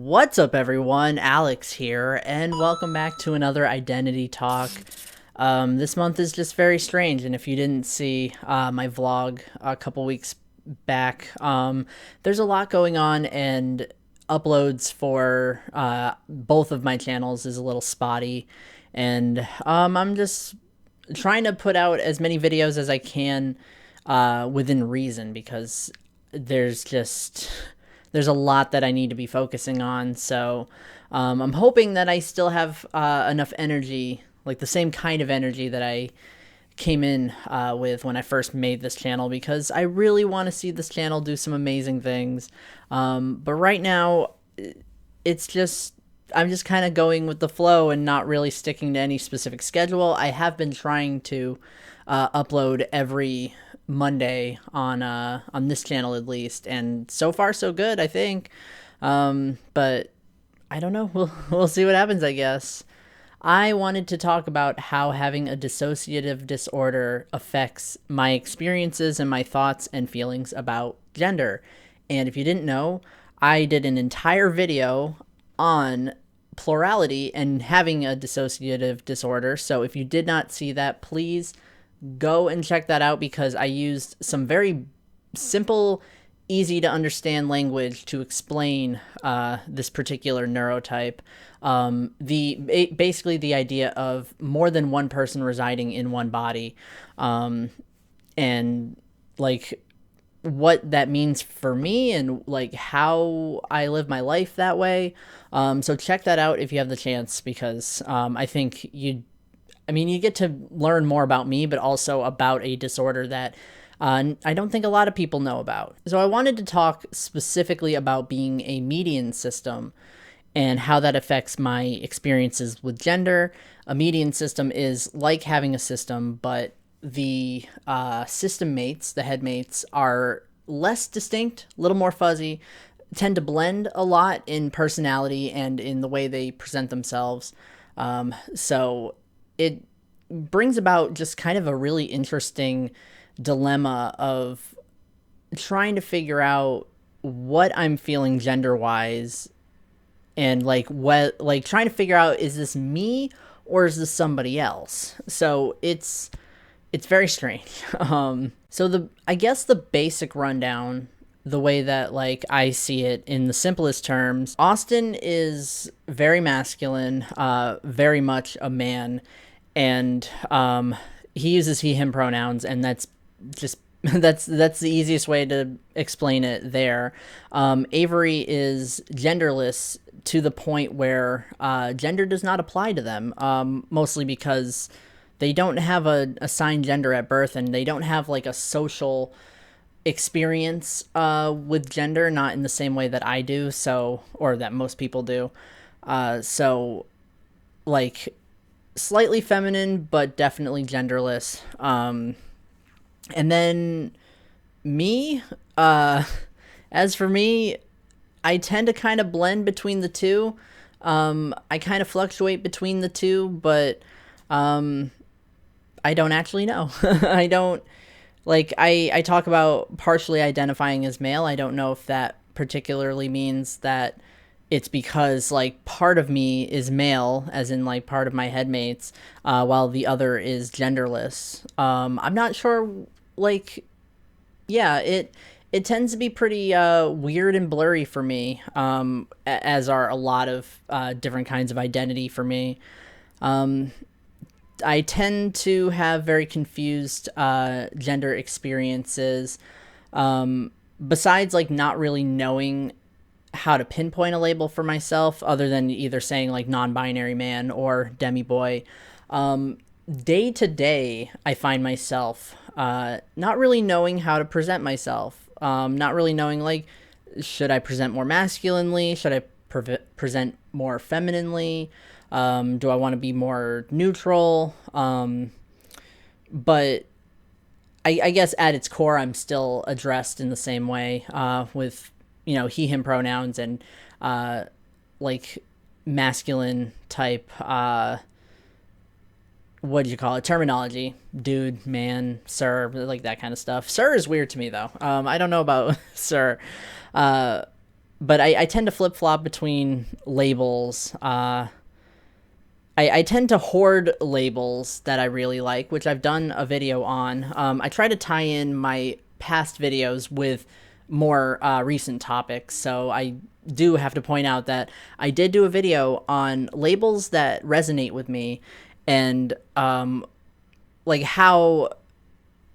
What's up, everyone? Alex here, and welcome back to another identity talk. This month is just very strange, and if you didn't see my vlog a couple weeks back, there's a lot going on, and uploads for both of my channels is a little spotty, and I'm just trying to put out as many videos as I can within reason, because there's a lot that I need to be focusing on. So I'm hoping that I still have enough energy, like the same kind of energy that I came in with when I first made this channel, because I really want to see this channel do some amazing things. But right now, I'm just kind of going with the flow and not really sticking to any specific schedule. I have been trying to upload every Monday on this channel at least, and so far so good, I think. But I don't know. We'll see what happens, I guess. I wanted to talk about how having a dissociative disorder affects my experiences and my thoughts and feelings about gender. And if you didn't know, I did an entire video on plurality and having a dissociative disorder. So if you did not see that, please go and check that out, because I used some very simple, easy to understand language to explain this particular neurotype. Basically the idea of more than one person residing in one body, and like what that means for me, and like how I live my life that way. So check that out if you have the chance, because I think you get to learn more about me, but also about a disorder that I don't think a lot of people know about. So I wanted to talk specifically about being a median system and how that affects my experiences with gender. A median system is like having a system, but the system mates, the headmates, are less distinct, a little more fuzzy, tend to blend a lot in personality and in the way they present themselves. So it brings about just kind of a really interesting dilemma of trying to figure out what I'm feeling gender-wise, and trying to figure out, is this me or is this somebody else? So it's very strange. I guess the basic rundown, the way that I see it in the simplest terms, Austin is very masculine, very much a man, and he uses he him pronouns, and that's just that's the easiest way to explain it there. Avery is genderless to the point where gender does not apply to them, mostly because they don't have a assigned gender at birth, and they don't have a social experience with gender, not in the same way that I do, or that most people do. Slightly feminine, but definitely genderless. And then me, as for me, I tend to kind of blend between the two. I kind of fluctuate between the two, but I don't actually know. I don't, I talk about partially identifying as male. I don't know if that particularly means that it's because part of me is male, as in part of my headmates, while the other is genderless. I'm not sure. Yeah, it tends to be pretty weird and blurry for me, as are a lot of different kinds of identity for me. I tend to have very confused gender experiences, besides not really knowing how to pinpoint a label for myself, other than either saying non-binary man or demi-boy. Day to day, I find myself not really knowing how to present myself, not really knowing should I present more masculinely, should I present more femininely, do I want to be more neutral? But I guess at its core, I'm still addressed in the same way, with he him pronouns, and masculine type what do you call it, terminology, dude, man, sir, that kind of stuff. Sir is weird to me, though. I don't know about sir. but I tend to flip flop between labels. I tend to hoard labels that I really like, which I've done a video on. I try to tie in my past videos with more recent topics. So I do have to point out that I did do a video on labels that resonate with me, and like how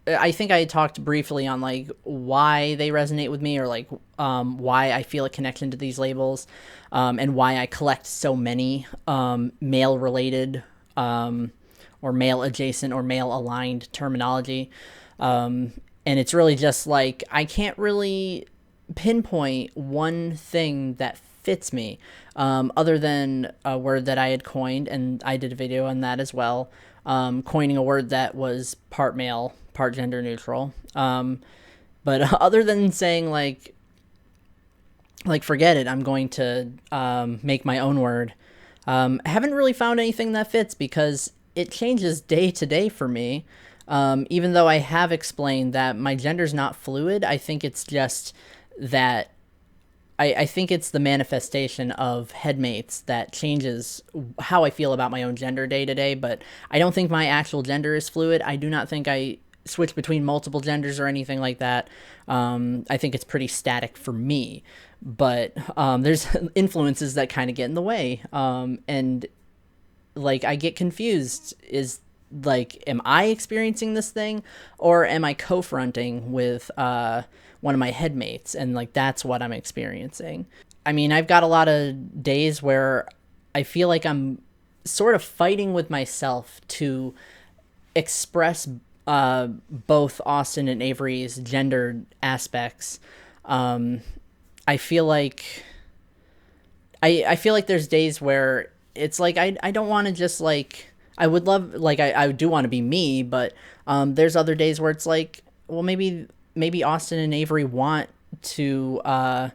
I think I talked briefly on like why they resonate with me, or like why I feel a connection to these labels, and why I collect so many male related or male adjacent or male aligned terminology. And it's really just like I can't really pinpoint one thing that fits me, other than a word that I had coined, and I did a video on that as well, coining a word that was part male, part gender neutral. But other than saying like forget it, I'm going to make my own word. I haven't really found anything that fits because it changes day to day for me. Even though I have explained that my gender's not fluid, I think it's just that I think it's the manifestation of headmates that changes how I feel about my own gender day to day, but I don't think my actual gender is fluid. I do not think I switch between multiple genders or anything like that. I think it's pretty static for me, but there's influences that kind of get in the way. And like I get confused. Is like, am I experiencing this thing, or am I co-fronting with one of my headmates, and like that's what I'm experiencing? I mean, I've got a lot of days where I feel like I'm sort of fighting with myself to express both Austin and Avery's gendered aspects. I feel like I feel like there's days where it's like I don't want to just like I would love like I do want to be me, but there's other days where it's like, well, maybe Austin and Avery want to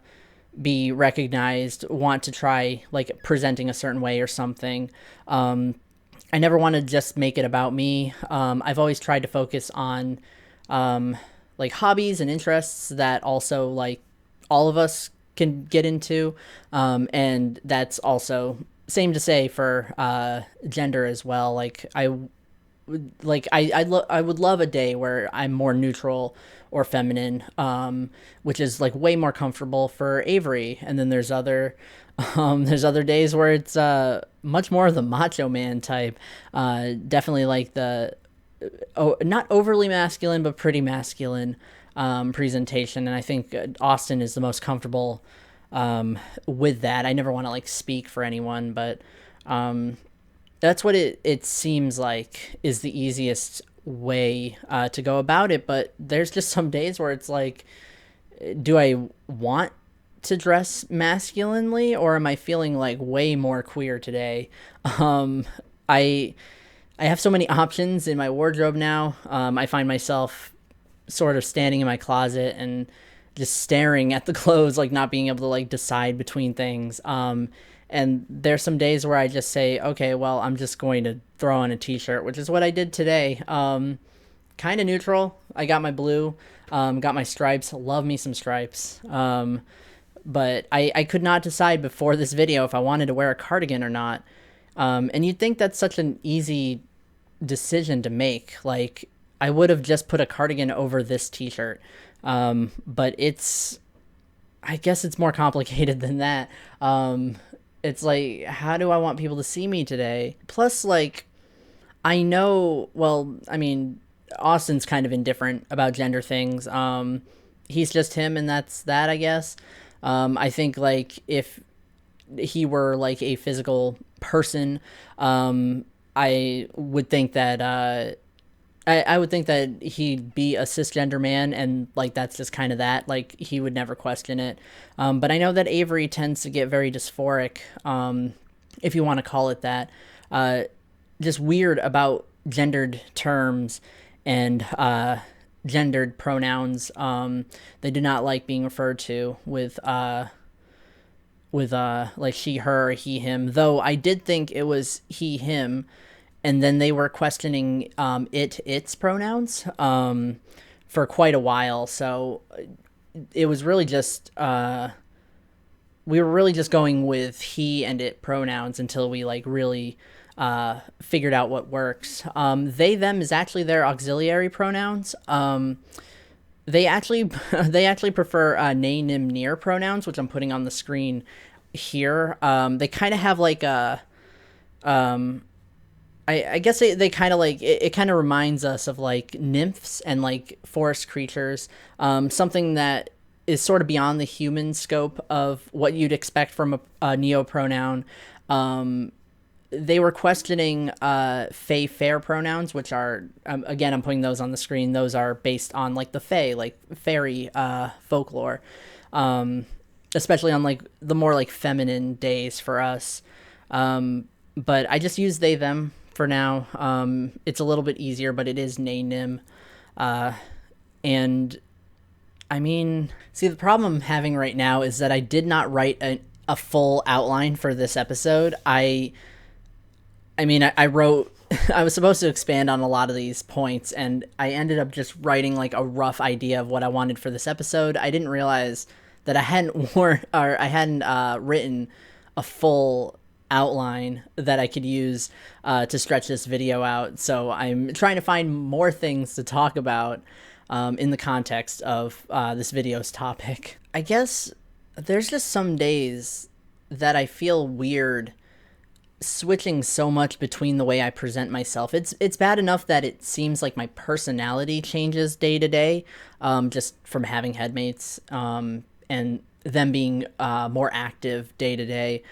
be recognized, want to try like presenting a certain way or something. I never want to just make it about me. I've always tried to focus on like hobbies and interests that also like all of us can get into, and that's also same to say for gender as well. Like I would love a day where I'm more neutral or feminine, which is like way more comfortable for Avery. And then there's other days where it's much more of the macho man type. Definitely like the not overly masculine but pretty masculine presentation. And I think Austin is the most comfortable with that. I never want to like speak for anyone, but that's what it seems like is the easiest way to go about it. But there's just some days where it's like, do I want to dress masculinely, or am I feeling like way more queer today? I have so many options in my wardrobe now. I find myself sort of standing in my closet and just staring at the clothes, like not being able to like decide between things. And there's some days where I just say, okay, well, I'm just going to throw on a t-shirt, which is what I did today. Kind of neutral. I got my blue, got my stripes. Love me some stripes. But I could not decide before this video if I wanted to wear a cardigan or not. And you'd think that's such an easy decision to make. Like, I would have just put a cardigan over this t-shirt. But I guess it's more complicated than that. It's like, how do I want people to see me today? Plus, like, I know, well, I mean, Austin's kind of indifferent about gender things. He's just him, and that's that, I guess. I think, like, if he were, like, a physical person, I would think that, I would think that he'd be a cisgender man, and like that's just kind of that. Like he would never question it. But I know that Avery tends to get very dysphoric, if you want to call it that. Just weird about gendered terms and gendered pronouns. They do not like being referred to with like she, her, he, him. Though I did think it was he, him. And then they were questioning its pronouns for quite a while. So it was really just we were really just going with he and it pronouns until we like really figured out what works. They them is actually their auxiliary pronouns. They actually they actually prefer nay nim near pronouns, which I'm putting on the screen here. They kind of have like a I guess they kind of like it kind of reminds us of like nymphs and like forest creatures, something that is sort of beyond the human scope of what you'd expect from a neopronoun. They were questioning fae fair pronouns, which are again I'm putting those on the screen. Those are based on like the fae, like fairy folklore, especially on like the more like feminine days for us. But I just use they them for now. It's a little bit easier, but it is nay nim, and I mean, see, the problem I'm having right now is that I did not write a full outline for this episode. I wrote, I was supposed to expand on a lot of these points, and I ended up just writing like a rough idea of what I wanted for this episode. I didn't realize that I hadn't written a full outline that I could use to stretch this video out. So I'm trying to find more things to talk about in the context of this video's topic. I guess there's just some days that I feel weird switching so much between the way I present myself. It's bad enough that it seems like my personality changes day to day, just from having headmates and them being more active day to day.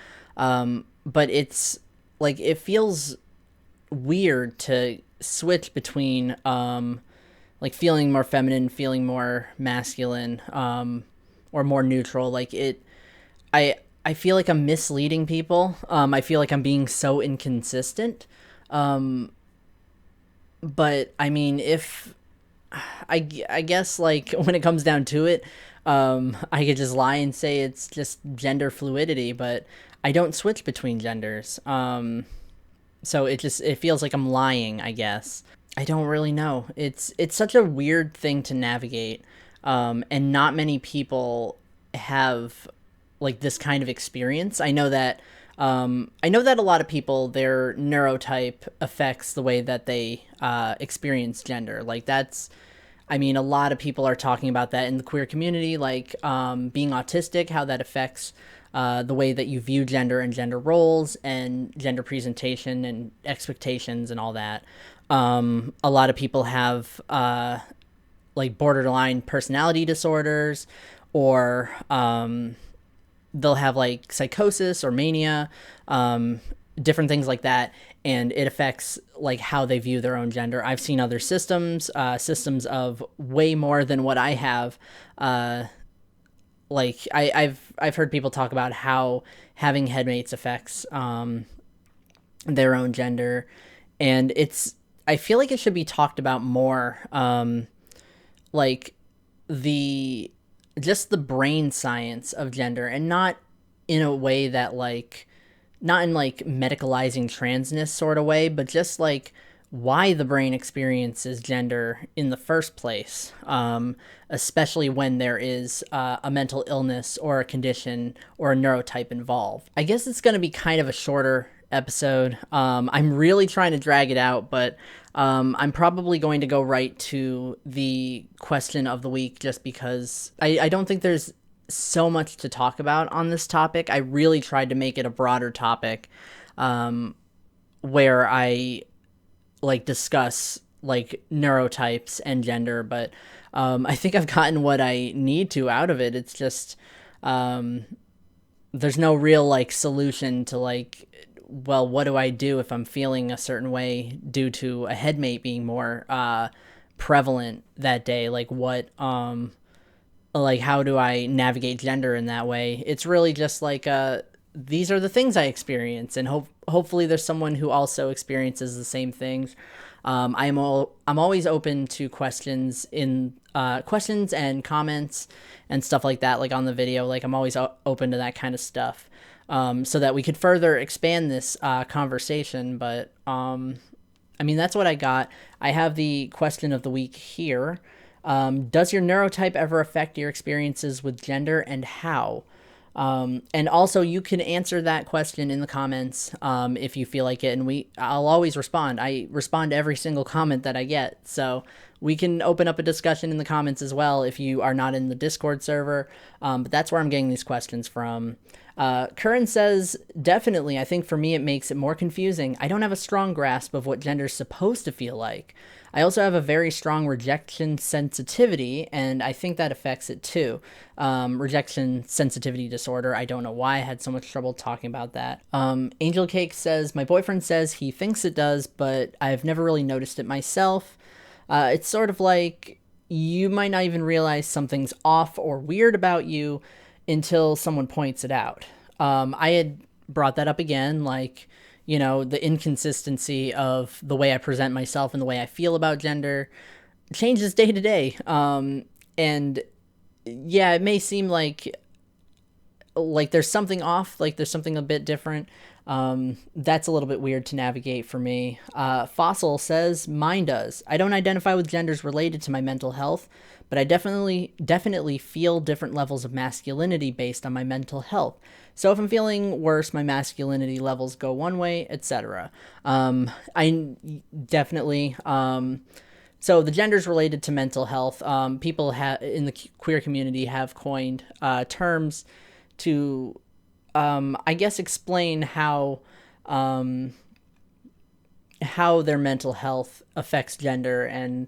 But it's like it feels weird to switch between like feeling more feminine, feeling more masculine, or more neutral. Like I feel like I'm misleading people. I feel like I'm being so inconsistent. But I mean, if I guess like when it comes down to it, I could just lie and say it's just gender fluidity, but I don't switch between genders. So it feels like I'm lying, I guess. I don't really know. It's such a weird thing to navigate. And not many people have like this kind of experience. I know that a lot of people, their neurotype affects the way that they experience gender. Like that's, I mean, a lot of people are talking about that in the queer community, like being autistic, how that affects the way that you view gender and gender roles and gender presentation and expectations and all that. A lot of people have like borderline personality disorders, or they'll have like psychosis or mania, different things like that, and it affects like how they view their own gender. I've seen other systems of way more than what I have. Like I've heard people talk about how having headmates affects their own gender, and I feel like it should be talked about more. Like just the brain science of gender, and not in a way that like, not in like medicalizing transness sort of way, but just like why the brain experiences gender in the first place, especially when there is a mental illness or a condition or a neurotype involved. I guess it's going to be kind of a shorter episode. I'm really trying to drag it out, but I'm probably going to go right to the question of the week, just because I don't think there's so much to talk about on this topic. I really tried to make it a broader topic, where I like discuss like neurotypes and gender, but I think I've gotten what I need to out of it. It's just there's no real like solution to like, well, what do I do if I'm feeling a certain way due to a headmate being more prevalent that day? Like what like how do I navigate gender in that way? It's really just like these are the things I experience, and hopefully there's someone who also experiences the same things. I'm always open to questions and comments and stuff like that, like on the video. Like I'm always open to that kind of stuff, so that we could further expand this conversation. But I mean, that's what I got. I have the question of the week here. Does your neurotype ever affect your experiences with gender, and how? And also, you can answer that question in the comments if you feel like it, and I'll always respond. I respond to every single comment that I get, so we can open up a discussion in the comments as well if you are not in the Discord server. But that's where I'm getting these questions from. Curran says, definitely, I think for me it makes it more confusing. I don't have a strong grasp of what gender is supposed to feel like. I also have a very strong rejection sensitivity, and I think that affects it too. Rejection sensitivity disorder. I don't know why I had so much trouble talking about that. Angel Cake says, my boyfriend says he thinks it does, but I've never really noticed it myself. It's sort of like you might not even realize something's off or weird about you until someone points it out. I had brought that up again, like, the inconsistency of the way I present myself and the way I feel about gender changes day to day. And yeah, it may seem like there's something off, like there's something a bit different. That's a little bit weird to navigate for me. Fossil says, mine does. I don't identify with genders related to my mental health, but I definitely feel different levels of masculinity based on my mental health. So if I'm feeling worse, my masculinity levels go one way, etc. I definitely. So the genders related to mental health. People in the queer community have coined terms to, I guess, explain how their mental health affects gender, and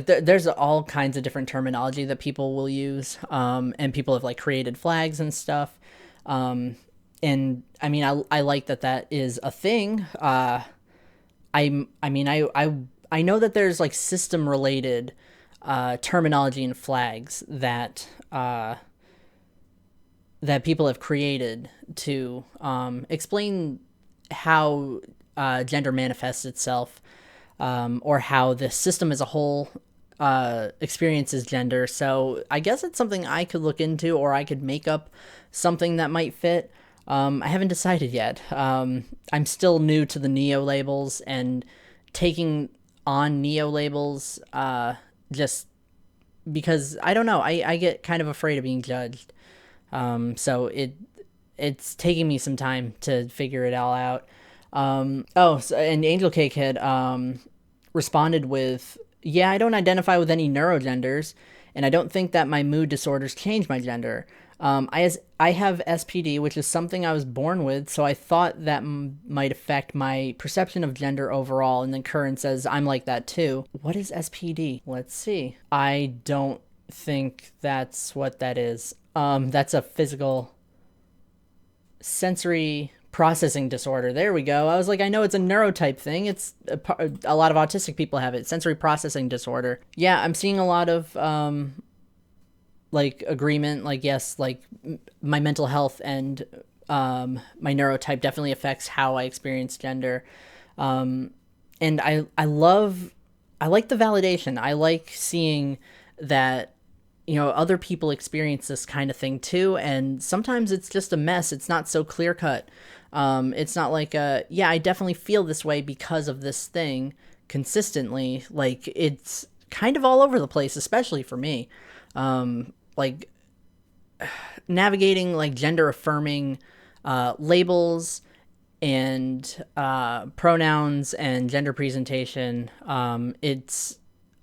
there's all kinds of different terminology that people will use, and people have created flags and stuff. And I mean, I like that is a thing. I know that there's system related terminology and flags that people have created to explain how gender manifests itself, or how the system as a whole experiences gender. So I guess it's something I could look into, or I could make up something that might fit. I haven't decided yet. I'm still new to the neo labels, and taking on neo labels just because I don't know. I get kind of afraid of being judged. So it's taking me some time to figure it all out. And Angel Cake had responded with, yeah, I don't identify with any neurogenders, and I don't think that my mood disorders change my gender. I have SPD, which is something I was born with, so I thought that might affect my perception of gender overall. And then Curran says, I'm like that too. What is SPD? Let's see. I don't think that's what that is. That's a physical sensory processing disorder. There we go. I was like, I know it's a neurotype thing. It's a lot of autistic people have it. Sensory processing disorder. Yeah, I'm seeing a lot of agreement. Yes, my mental health and my neurotype definitely affects how I experience gender. And I like the validation. I like seeing that other people experience this kind of thing too, and sometimes it's just a mess. It's not so clear cut. It's not yeah, I definitely feel this way because of this thing consistently. It's kind of all over the place, especially for me. Navigating gender affirming labels and pronouns and gender presentation. It's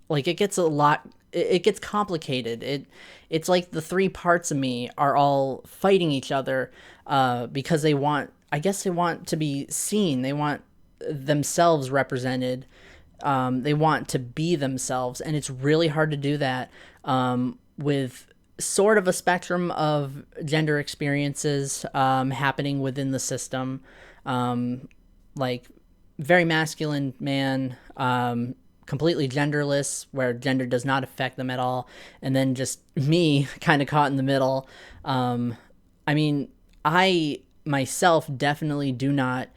it gets a lot. It gets complicated. It's like the three parts of me are all fighting each other because they want to be seen. They want themselves represented. They want to be themselves, and it's really hard to do that with sort of a spectrum of gender experiences happening within the system. Very masculine man, completely genderless, where gender does not affect them at all, and then just me kind of caught in the middle. I myself definitely do not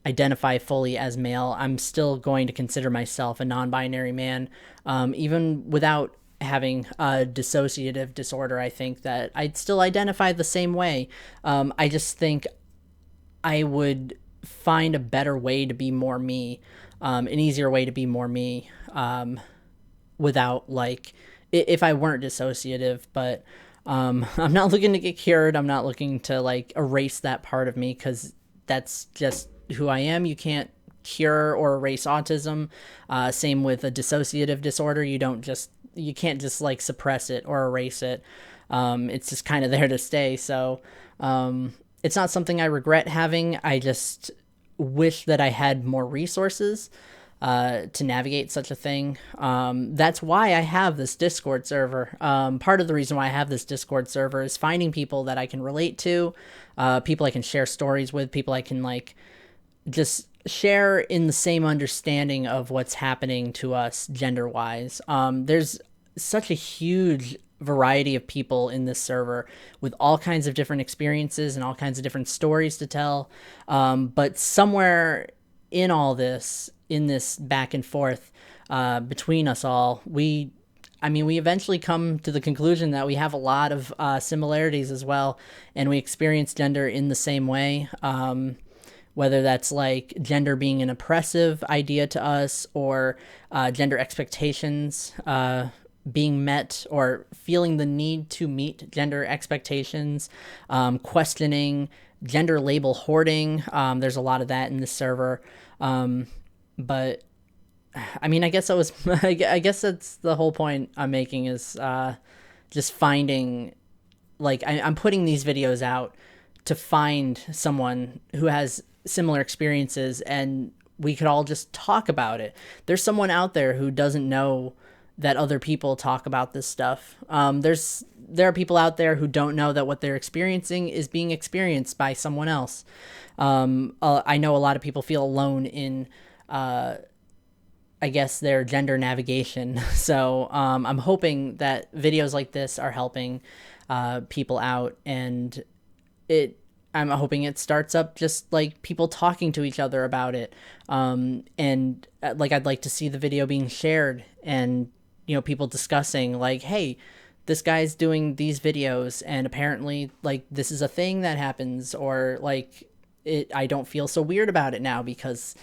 identify fully as male. I'm still going to consider myself a non-binary man, even without having a dissociative disorder. I think that I'd still identify the same way. I just think I would find a better way to be more me, an easier way to be more me, without if I weren't dissociative. But I'm not looking to get cured. I'm not looking to like erase that part of me, because that's just who I am. You can't cure or erase autism. Same with a dissociative disorder. You can't just like suppress it or erase it. It's just kind of there to stay. So it's not something I regret having. I just wish that I had more resources to navigate such a thing. That's why I have this Discord server. Part of the reason why I have this Discord server is finding people that I can relate to, people I can share stories with, people I can like just share in the same understanding of what's happening to us gender wise. There's such a huge variety of people in this server with all kinds of different experiences and all kinds of different stories to tell. But somewhere in all this, in this back and forth between us all, we eventually come to the conclusion that we have a lot of similarities as well, and we experience gender in the same way. Whether that's like gender being an oppressive idea to us, or gender expectations being met, or feeling the need to meet gender expectations, questioning gender label hoarding. There's a lot of that in this server. But I mean, I guess I guess that's the whole point I'm making, is just finding, like, I'm putting these videos out to find someone who has similar experiences, and we could all just talk about it. There's someone out there who doesn't know that other people talk about this stuff. There are people out there who don't know that what they're experiencing is being experienced by someone else. I know a lot of people feel alone in, I guess, their gender navigation. So I'm hoping that videos like this are helping people out, and I'm hoping it starts up just like people talking to each other about it. And like, I'd like to see the video being shared, and people discussing like, hey, this guy's doing these videos, and apparently like this is a thing that happens, or like I don't feel so weird about it now because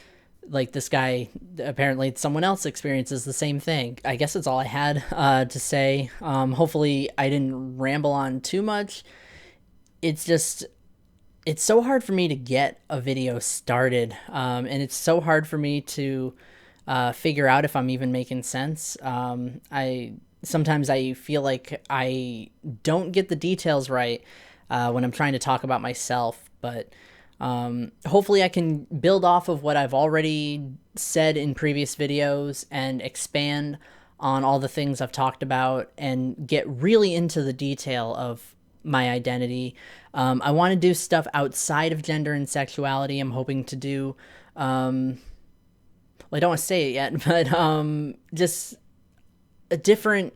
like this guy, apparently someone else experiences the same thing. I guess that's all I had to say. Hopefully I didn't ramble on too much. It's so hard for me to get a video started, and it's so hard for me to figure out if I'm even making sense. Sometimes I feel like I don't get the details right when I'm trying to talk about myself, but hopefully I can build off of what I've already said in previous videos and expand on all the things I've talked about and get really into the detail of my identity. I want to do stuff outside of gender and sexuality. I'm hoping to do, well, I don't want to say it yet, but just different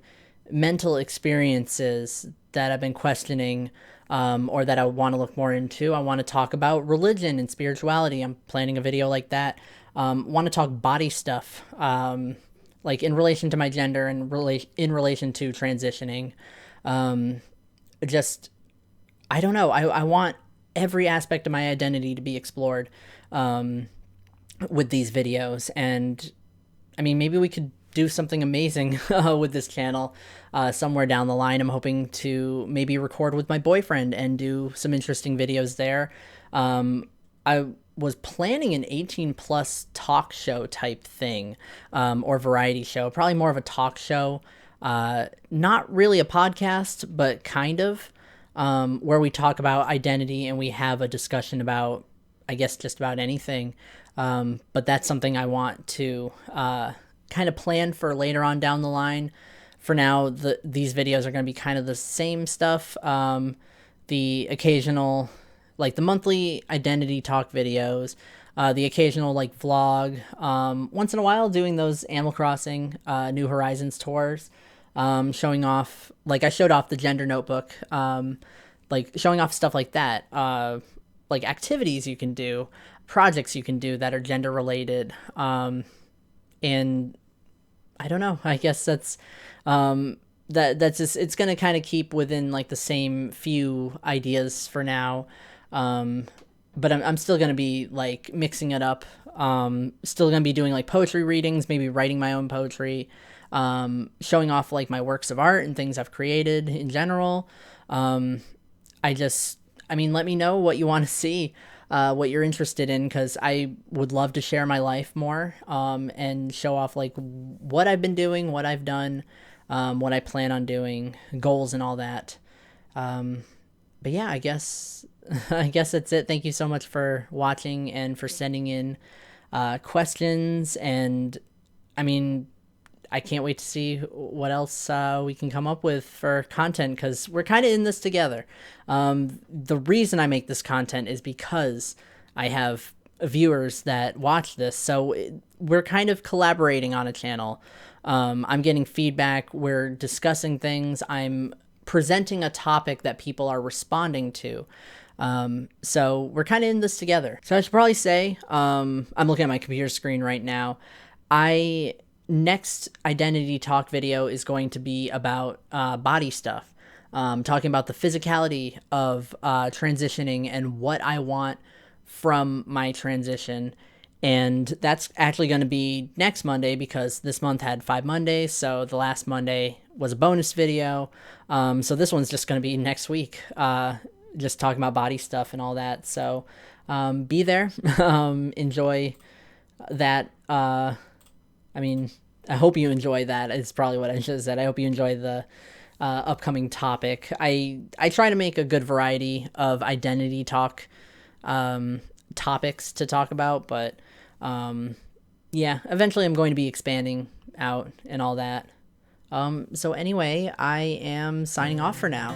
mental experiences that I've been questioning, or that I want to look more into. I want to talk about religion and spirituality. I'm planning a video like that. Want to talk body stuff, like in relation to my gender and in relation to transitioning. Just, I don't know. I want every aspect of my identity to be explored with these videos. And I mean, maybe we could do something amazing with this channel somewhere down the line. I'm hoping to maybe record with my boyfriend and do some interesting videos there. I was planning an 18 plus talk show type thing, or variety show, probably more of a talk show. Not really a podcast, but kind of, where we talk about identity and we have a discussion about, I guess, just about anything. But that's something I want to kind of plan for later on down the line. For now, these videos are going to be kind of the same stuff. The occasional, like the monthly identity talk videos, the occasional like vlog, once in a while doing those Animal Crossing New Horizons tours, showing off, like I showed off the gender notebook, like showing off stuff like that, like activities you can do, projects you can do that are gender related. And I don't know, I guess that's that's just, it's going to kind of keep within like the same few ideas for now. But I'm still going to be like mixing it up. Still going to be doing like poetry readings, maybe writing my own poetry, showing off like my works of art and things I've created in general. I mean, let me know what you want to see, what you're interested in, because I would love to share my life more, and show off like what I've been doing, what I've done, what I plan on doing, goals and all that. But yeah, I guess I guess that's it. Thank you so much for watching and for sending in questions. And I mean, I can't wait to see what else we can come up with for content, because we're kind of in this together. The reason I make this content is because I have viewers that watch this, so we're kind of collaborating on a channel. I'm getting feedback, we're discussing things, I'm presenting a topic that people are responding to. So we're kind of in this together. So I should probably say, I'm looking at my computer screen right now. Next identity talk video is going to be about body stuff, talking about the physicality of transitioning and what I want from my transition. And that's actually going to be next Monday, because this month had 5 Mondays, so the last Monday was a bonus video. So this one's just going to be next week, just talking about body stuff and all that. So be there, enjoy that. I mean, I hope you enjoy that. Is probably what I should have said. I hope you enjoy the upcoming topic. I try to make a good variety of identity talk topics to talk about, but yeah, eventually I'm going to be expanding out and all that. So anyway, I am signing off for now.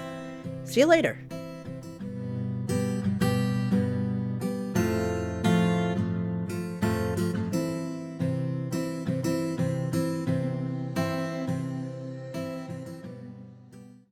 See you later.